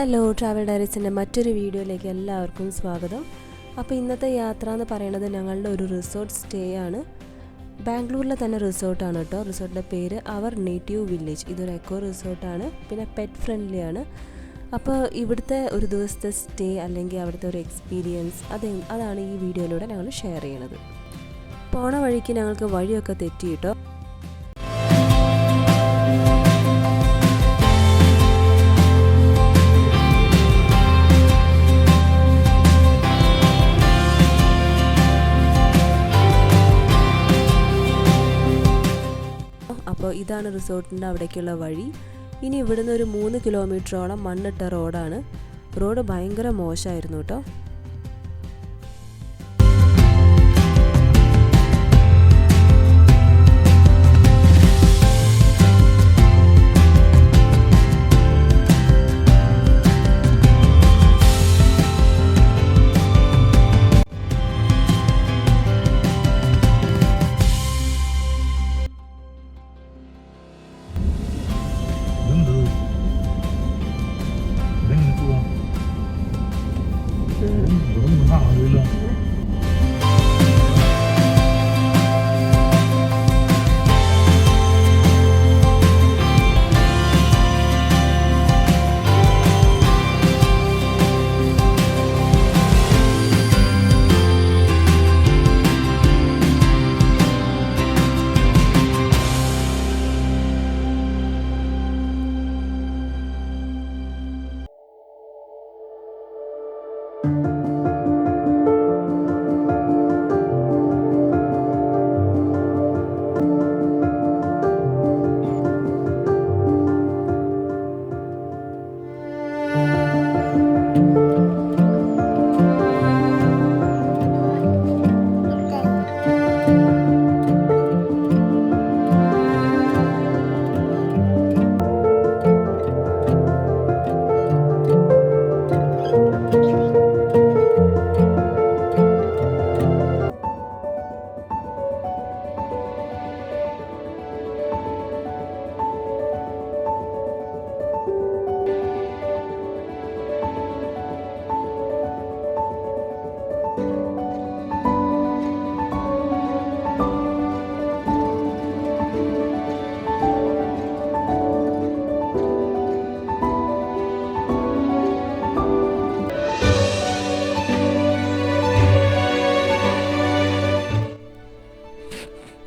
Hello, travel ഡയറീസിൻ്റെ മറ്റൊരു വീഡിയോയിലേക്ക് എല്ലാവർക്കും സ്വാഗതം. അപ്പോൾ ഇന്നത്തെ യാത്ര എന്ന് പറയുന്നത് ഞങ്ങളുടെ ഒരു റിസോർട്ട് സ്റ്റേ ആണ്. ബാംഗ്ലൂരിലെ തന്നെ റിസോർട്ടാണ് കേട്ടോ. റിസോർട്ടിൻ്റെ പേര് അവർ നേറ്റീവ് വില്ലേജ്. ഇതൊരു എക്കോ റിസോർട്ടാണ്, പിന്നെ പെറ്റ് ഫ്രണ്ട്ലി ആണ്. അപ്പോൾ ഇവിടുത്തെ ഒരു ദിവസത്തെ സ്റ്റേ അല്ലെങ്കിൽ അവിടുത്തെ ഒരു എക്സ്പീരിയൻസ് അതാണ് ഈ വീഡിയോയിലൂടെ ഞങ്ങൾ ഷെയർ ചെയ്യണത്. പോണ വഴിക്ക് ഞങ്ങൾക്ക് വഴിയൊക്കെ തെറ്റി കേട്ടോ. അപ്പോൾ ഇതാണ് റിസോർട്ടിൻ്റെ അവിടേക്കുള്ള വഴി. ഇനി ഇവിടുന്ന് ഒരു 3 കിലോമീറ്ററോളം മണ്ണിട്ട റോഡാണ്. റോഡ് ഭയങ്കര മോശമായിരുന്നു കേട്ടോ.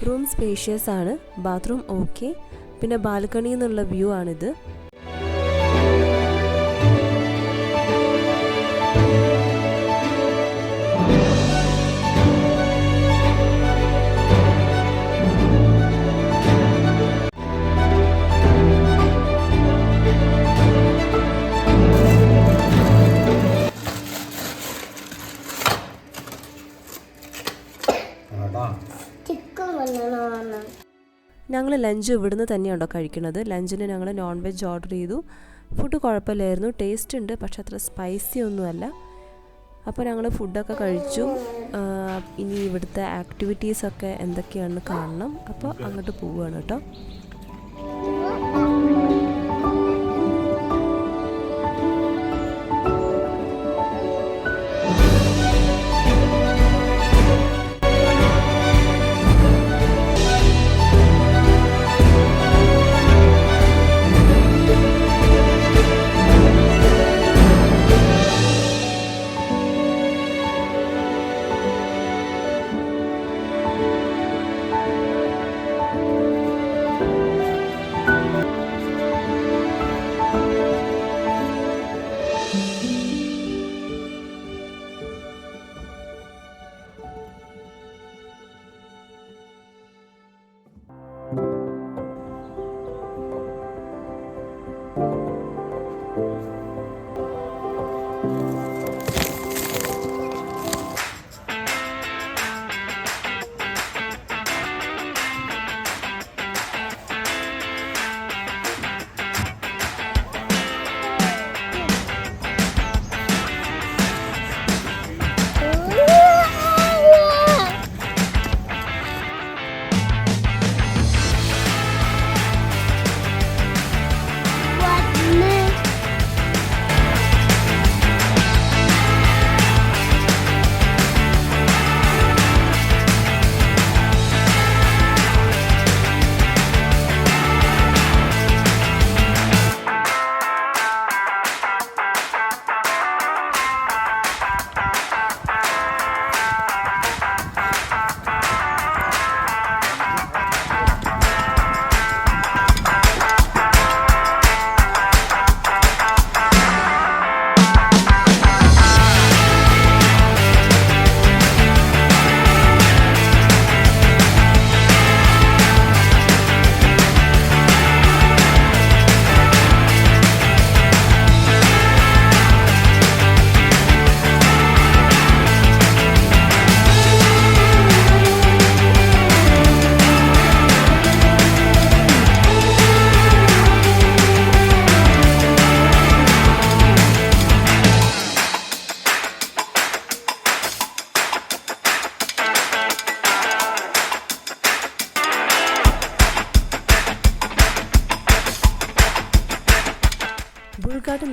റൂം സ്പേഷ്യസ് ആണ്, ബാത്റൂം ഓക്കെ, പിന്നെ ബാൽക്കണിയിൽ നിന്നുള്ള വ്യൂ ആണിത്. ഞങ്ങൾ ലഞ്ച് ഇവിടുന്ന് തന്നെയാണോ കഴിക്കുന്നത്. ലഞ്ചിന് ഞങ്ങൾ നോൺ വെജ് ഓർഡർ ചെയ്തു. ഫുഡ് കുഴപ്പമില്ലായിരുന്നു, ടേസ്റ്റ് ഉണ്ട്, പക്ഷെ അത്ര സ്പൈസി ഒന്നുമല്ല. അപ്പോൾ ഞങ്ങൾ ഫുഡൊക്കെ കഴിച്ചു. ഇനി ഇവിടുത്തെ ആക്ടിവിറ്റീസൊക്കെ എന്തൊക്കെയാണെന്ന് കാണണം. അപ്പോൾ അങ്ങോട്ട് പോവുകയാണ് കേട്ടോ.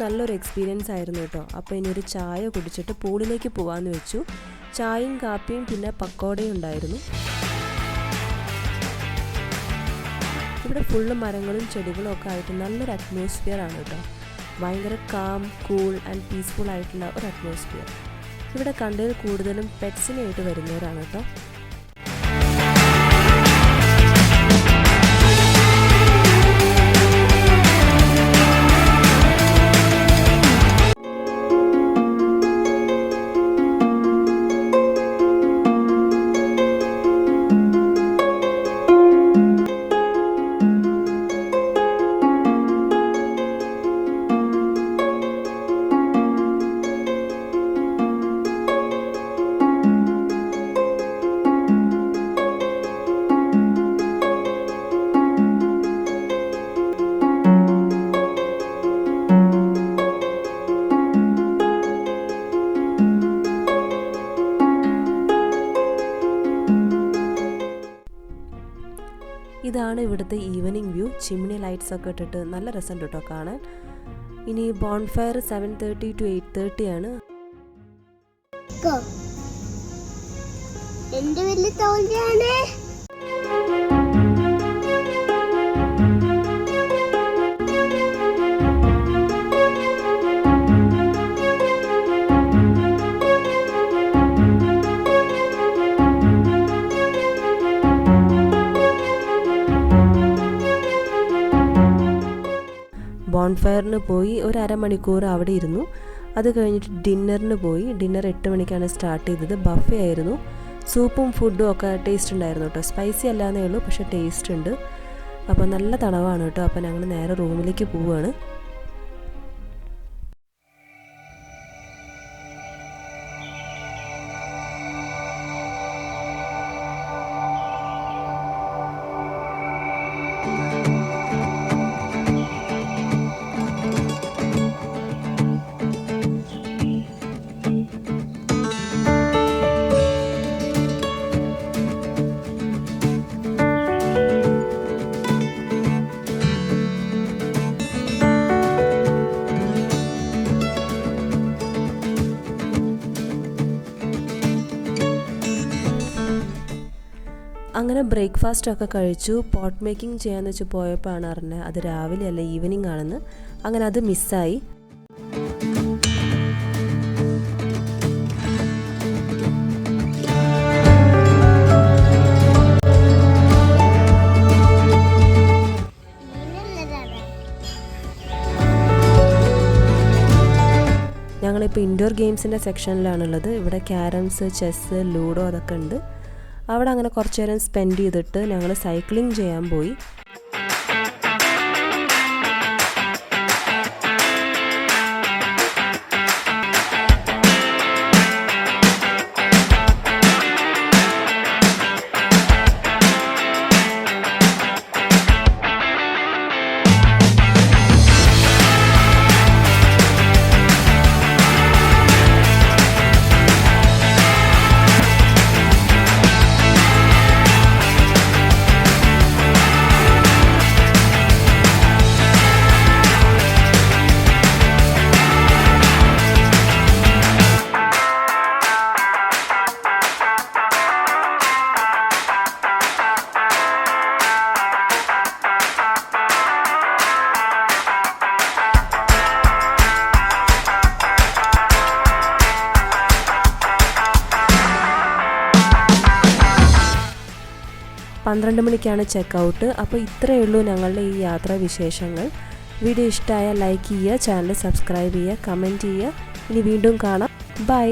നല്ലൊരു എക്സ്പീരിയൻസ് ആയിരുന്നു കേട്ടോ. അപ്പോൾ ഇനി ഒരു ചായ കുടിച്ചിട്ട് പൂളിലേക്ക് പോകാമെന്ന് വെച്ചു. ചായയും കാപ്പിയും പിന്നെ പക്കോടയും ഉണ്ടായിരുന്നു. ഇവിടെ ഫുള്ള് മരങ്ങളും ചെടികളും ഒക്കെ ആയിട്ട് നല്ലൊരു അറ്റ്മോസ്ഫിയർ ആണ് കേട്ടോ. ഭയങ്കര കാം, കൂൾ ആൻഡ് പീസ്ഫുൾ ആയിട്ടുള്ള ഒരു അറ്റ്മോസ്ഫിയർ. ഇവിടെ കണ്ടതിൽ കൂടുതലും പെറ്റ്സിനായിട്ട് വരുന്നവരാണ് കേട്ടോ. ഇതാണ് ഇവിടുത്തെ ഈവനിങ് വ്യൂ. ചിമ്മിനി ലൈറ്റ്സ് ഒക്കെ ഇട്ടിട്ട് നല്ല രസമുണ്ട് കേട്ടോ കാണാൻ. ഇനി ബോൺഫയർ 7:30 to 8:30 ആണ്. എന്റെ വലിയ തോൽവിയാണ്. ബോൺഫയറിന് പോയി ഒരു അരമണിക്കൂർ അവിടെ ഇരുന്നു. അത് കഴിഞ്ഞിട്ട് ഡിന്നറിന് പോയി. ഡിന്നർ 8 മണിക്കാണ് സ്റ്റാർട്ട് ചെയ്തത്. ബഫേ ആയിരുന്നു. സൂപ്പും ഫുഡും ഒക്കെ ടേസ്റ്റ് ഉണ്ടായിരുന്നു കേട്ടോ. സ്പൈസി അല്ലാന്നേ ഉള്ളൂ, പക്ഷേ ടേസ്റ്റ് ഉണ്ട്. അപ്പോൾ നല്ല തണവാണ് കേട്ടോ. അപ്പോൾ ഞങ്ങൾ നേരെ റൂമിലേക്ക് പോവുകയാണ്. അങ്ങനെ ബ്രേക്ക്ഫാസ്റ്റ് ഒക്കെ കഴിച്ചു. പോട്ട് മേക്കിംഗ് ചെയ്യാന്ന് വെച്ച് പോയപ്പോഴാണ് അറിഞ്ഞത് അത് രാവിലെ അല്ല ഈവനിങ് ആണെന്ന്. അങ്ങനെ അത് മിസ്സായി. ഞങ്ങളിപ്പോൾ ഇൻഡോർ ഗെയിംസിൻ്റെ സെക്ഷനിലാണുള്ളത്. ഇവിടെ ക്യാരംസ്, ചെസ്സ്, ലൂഡോ അതൊക്കെ ഉണ്ട്. അവിടെ അങ്ങനെ കുറച്ച് നേരം സ്പെൻഡ് ചെയ്തിട്ട് ഞങ്ങൾ സൈക്ലിംഗ് ചെയ്യാൻ പോയി. പന്ത്രണ്ട് മണിക്കാണ് ചെക്കൗട്ട്. അപ്പോൾ ഇത്രയേ ഉള്ളൂ ഞങ്ങളുടെ ഈ യാത്രാ വിശേഷങ്ങൾ. വീഡിയോ ഇഷ്ടമായ ലൈക്ക് ചെയ്യുക, ചാനൽ സബ്സ്ക്രൈബ് ചെയ്യുക, കമൻറ്റ് ചെയ്യുക. ഇനി വീണ്ടും കാണാം. ബൈ.